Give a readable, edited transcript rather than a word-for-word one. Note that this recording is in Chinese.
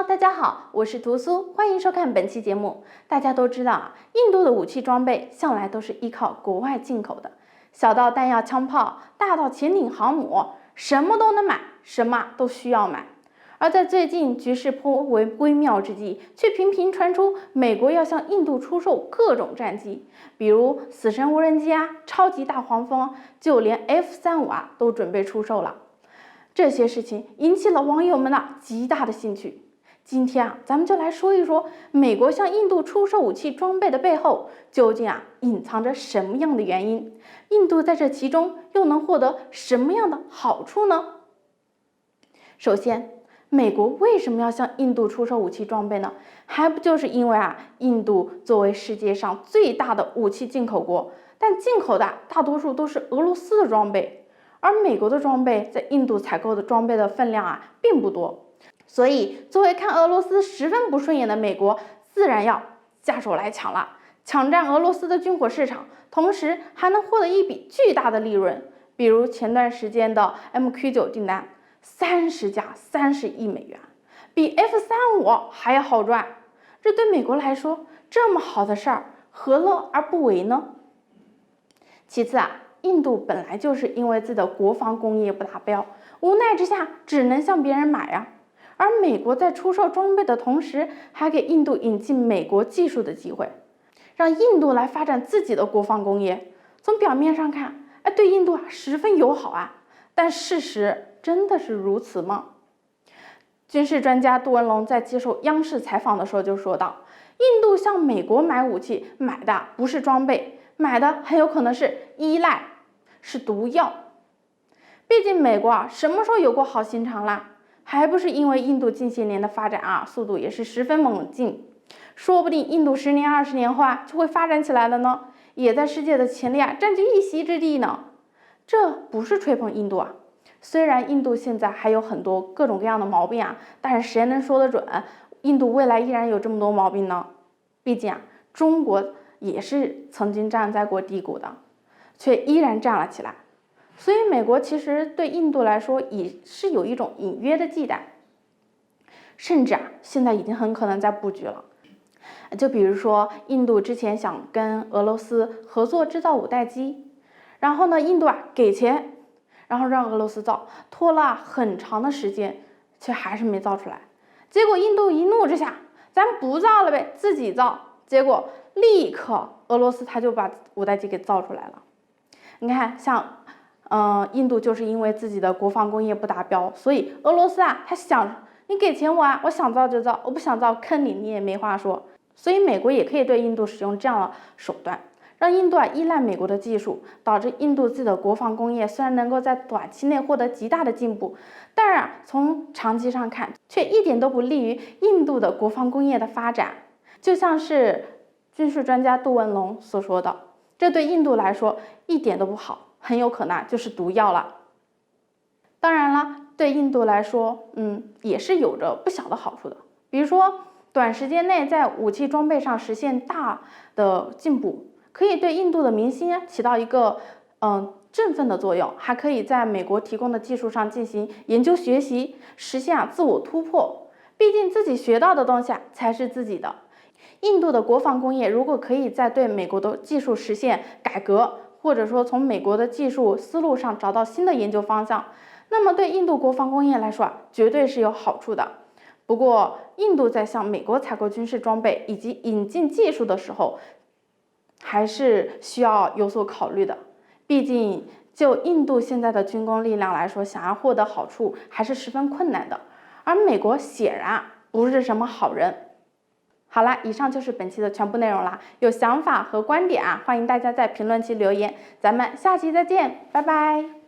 大家好，我是屠苏，欢迎收看本期节目。大家都知道啊，印度的武器装备向来都是依靠国外进口的，小到弹药枪炮，大到潜艇航母，什么都能买，什么都需要买。而在最近局势颇为微妙之际，却频频传出美国要向印度出售各种战机，比如死神无人机啊、超级大黄蜂，就连 F-35啊都准备出售了。这些事情引起了网友们的极大的兴趣。今天啊，咱们就来说一说美国向印度出售武器装备的背后，究竟隐藏着什么样的原因？印度在这其中又能获得什么样的好处呢？首先，美国为什么要向印度出售武器装备呢？还不就是因为印度作为世界上最大的武器进口国，但进口的大多数都是俄罗斯的装备，而美国的装备在印度采购的装备的分量并不多。所以，作为看俄罗斯十分不顺眼的美国，自然要下手来抢了，抢占俄罗斯的军火市场，同时还能获得一笔巨大的利润。比如前段时间的 MQ9 订单，30架30亿美元，比 F-35还要好赚。这对美国来说，这么好的事儿，何乐而不为呢？其次印度本来就是因为自己的国防工业不达标，无奈之下只能向别人买而美国在出售装备的同时，还给印度引进美国技术的机会，让印度来发展自己的国防工业。从表面上看，对印度十分友好但事实真的是如此吗？军事专家杜文龙在接受央视采访的时候就说道，印度向美国买武器，买的不是装备，买的很有可能是依赖，是毒药。毕竟美国什么时候有过好心肠啦？还不是因为印度近些年的发展速度也是十分猛进，说不定印度10年20年后就会发展起来了呢，也在世界的前列占据一席之地呢。这不是吹捧印度虽然印度现在还有很多各种各样的毛病但是谁能说得准印度未来依然有这么多毛病呢？毕竟中国也是曾经站在过低谷的，却依然站了起来。所以美国其实对印度来说也是有一种隐约的忌惮，甚至现在已经很可能在布局了。就比如说印度之前想跟俄罗斯合作制造5代机，然后呢印度给钱，然后让俄罗斯造，拖了很长的时间，却还是没造出来。结果印度一怒之下，咱不造了呗，自己造。结果立刻俄罗斯他就把5代机给造出来了。你看像印度就是因为自己的国防工业不达标，所以俄罗斯他想你给钱我想造就造，我不想造坑你也没话说。所以美国也可以对印度使用这样的手段，让印度依赖美国的技术，导致印度自己的国防工业虽然能够在短期内获得极大的进步，但是从长期上看，却一点都不利于印度的国防工业的发展。就像是军事专家杜文龙所说的，这对印度来说一点都不好，很有可能就是毒药了。当然了，对印度来说也是有着不小的好处的，比如说短时间内在武器装备上实现大的进步，可以对印度的民心起到一个振奋的作用，还可以在美国提供的技术上进行研究学习，实现自我突破。毕竟自己学到的东西才是自己的。印度的国防工业如果可以在对美国的技术实现改革，或者说从美国的技术思路上找到新的研究方向，那么对印度国防工业来说绝对是有好处的。不过印度在向美国采购军事装备以及引进技术的时候，还是需要有所考虑的。毕竟就印度现在的军工力量来说，想要获得好处还是十分困难的，而美国显然不是什么好人。好啦，以上就是本期的全部内容啦。有想法和观点欢迎大家在评论区留言，咱们下期再见，拜拜。